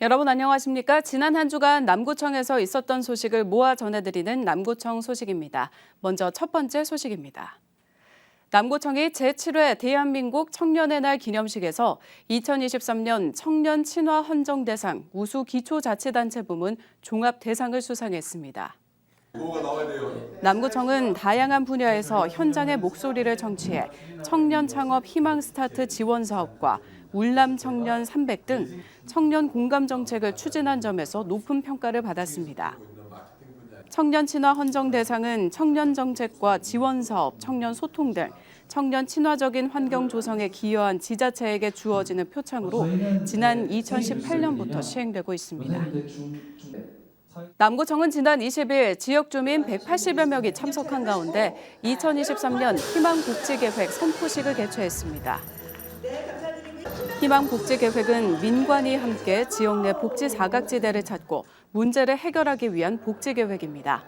여러분 안녕하십니까? 지난 한 주간 남구청에서 있었던 소식을 모아 전해드리는 남구청 소식입니다. 먼저 첫 번째 소식입니다. 남구청이 제7회 대한민국 청년의 날 기념식에서 2023년 청년 친화 헌정대상 우수 기초자치단체 부문 종합대상을 수상했습니다. 남구청은 다양한 분야에서 현장의 목소리를 청취해 청년 창업 희망 스타트 지원 사업과 울남 청년 300 등 청년 공감 정책을 추진한 점에서 높은 평가를 받았습니다. 청년 친화 헌정 대상은 청년 정책과 지원 사업, 청년 소통 등 청년 친화적인 환경 조성에 기여한 지자체에게 주어지는 표창으로 지난 2018년부터 시행되고 있습니다. 남구청은 지난 20일 지역 주민 180여 명이 참석한 가운데 2023년 희망복지계획 선포식을 개최했습니다. 희망복지계획은 민관이 함께 지역 내 복지 사각지대를 찾고 문제를 해결하기 위한 복지계획입니다.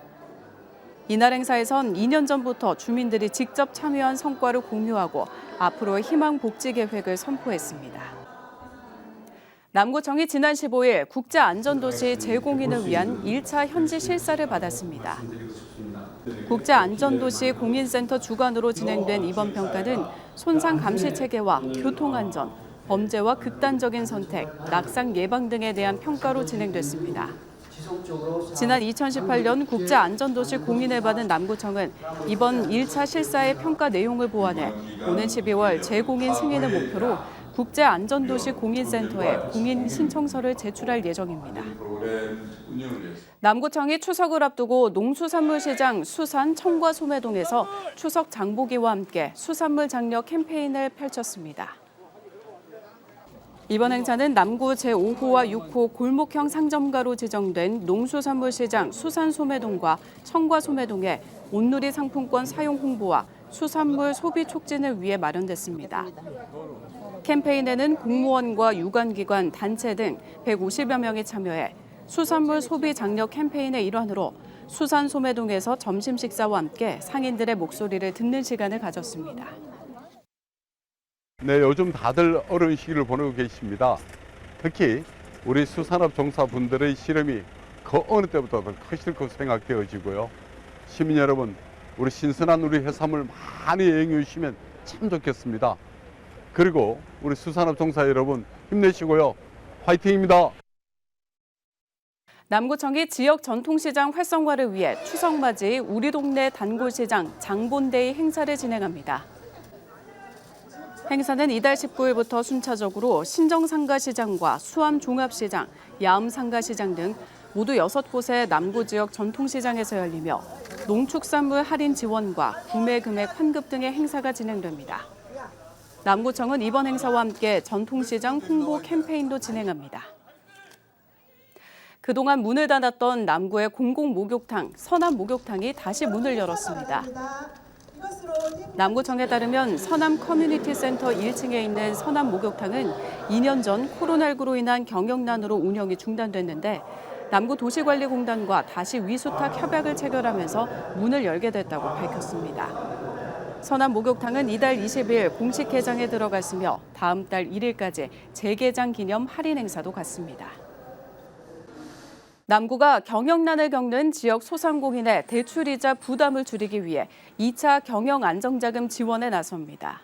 이날 행사에선 2년 전부터 주민들이 직접 참여한 성과를 공유하고 앞으로의 희망복지계획을 선포했습니다. 남구청이 지난 15일 국제안전도시 재공인을 위한 1차 현지 실사를 받았습니다. 국제안전도시 공인센터 주관으로 진행된 이번 평가는 손상 감시 체계와 교통안전, 범죄와 극단적인 선택, 낙상 예방 등에 대한 평가로 진행됐습니다. 지난 2018년 국제안전도시 공인을 받은 남구청은 이번 1차 실사의 평가 내용을 보완해 오는 12월 재공인 승인을 목표로 국제안전도시 공인센터에 공인 신청서를 제출할 예정입니다. 남구청이 추석을 앞두고 농수산물시장 수산 청과 소매동에서 추석 장보기와 함께 수산물 장려 캠페인을 펼쳤습니다. 이번 행사는 남구 제5호와 6호 골목형 상점가로 지정된 농수산물시장 수산소매동과 청과소매동에 온누리 상품권 사용 홍보와 수산물 소비 촉진을 위해 마련됐습니다. 캠페인에는 공무원과 유관기관, 단체 등 150여 명이 참여해 수산물 소비 장려 캠페인의 일환으로 수산소매동에서 점심 식사와 함께 상인들의 목소리를 듣는 시간을 가졌습니다. 네, 요즘 다들 어려운 시기를 보내고 계십니다. 특히 우리 수산업 종사분들의 시름이 그 어느 때보다 더 크실 것으로 생각되어지고요. 시민 여러분, 우리 신선한 우리 해산물 많이 이용해 주시면 참 좋겠습니다. 그리고 우리 수산업 종사 여러분 힘내시고요. 화이팅입니다. 남구청이 지역 전통시장 활성화를 위해 추석맞이 우리 동네 단골시장 장본데이 행사를 진행합니다. 행사는 이달 19일부터 순차적으로 신정상가시장과 수암종합시장, 야음상가시장 등 모두 6곳의 남구 지역 전통시장에서 열리며 농축산물 할인 지원과 구매 금액 환급 등의 행사가 진행됩니다. 남구청은 이번 행사와 함께 전통시장 홍보 캠페인도 진행합니다. 그동안 문을 닫았던 남구의 공공목욕탕, 서남목욕탕이 다시 문을 열었습니다. 남구청에 따르면 서남 커뮤니티센터 1층에 있는 서남목욕탕은 2년 전 코로나19로 인한 경영난으로 운영이 중단됐는데 남구도시관리공단과 다시 위수탁 협약을 체결하면서 문을 열게 됐다고 밝혔습니다. 서남목욕탕은 이달 20일 공식 개장에 들어갔으며 다음 달 1일까지 재개장 기념 할인 행사도 갖습니다. 남구가 경영난을 겪는 지역 소상공인의 대출이자 부담을 줄이기 위해 2차 경영안정자금 지원에 나섭니다.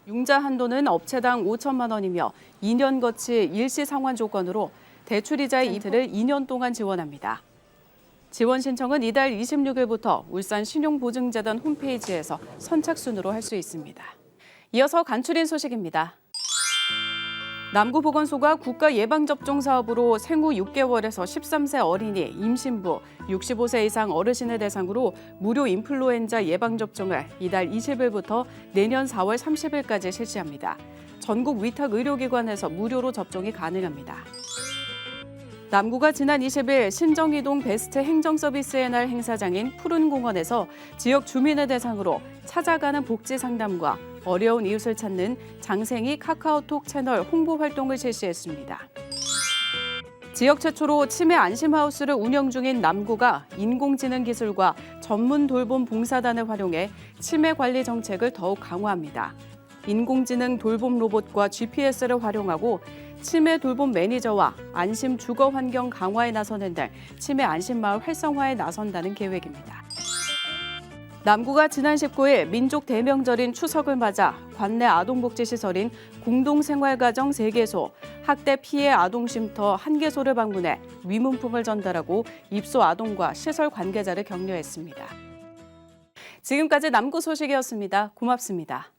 융자 한도는 업체당 5천만 원이며 2년 거치 일시 상환 조건으로 대출이자의 이틀을 2년 동안 지원합니다. 지원 신청은 이달 26일부터 울산 신용보증재단 홈페이지에서 선착순으로 할 수 있습니다. 이어서 간추린 소식입니다. 남구보건소가 국가예방접종 사업으로 생후 6개월에서 13세 어린이, 임신부, 65세 이상 어르신을 대상으로 무료 인플루엔자 예방접종을 이달 20일부터 내년 4월 30일까지 실시합니다. 전국 위탁 의료기관에서 무료로 접종이 가능합니다. 남구가 지난 20일 신정이동 베스트 행정서비스의 날 행사장인 푸른공원에서 지역 주민을 대상으로 찾아가는 복지 상담과 어려운 이웃을 찾는 장생이 카카오톡 채널 홍보 활동을 실시했습니다. 지역 최초로 치매 안심하우스를 운영 중인 남구가 인공지능 기술과 전문 돌봄 봉사단을 활용해 치매 관리 정책을 더욱 강화합니다. 인공지능 돌봄 로봇과 GPS를 활용하고 치매 돌봄 매니저와 안심 주거 환경 강화에 나서는 등 치매 안심마을 활성화에 나선다는 계획입니다. 남구가 지난 19일 민족 대명절인 추석을 맞아 관내 아동복지시설인 공동생활가정 3개소, 학대 피해 아동쉼터 1개소를 방문해 위문품을 전달하고 입소 아동과 시설 관계자를 격려했습니다. 지금까지 남구 소식이었습니다. 고맙습니다.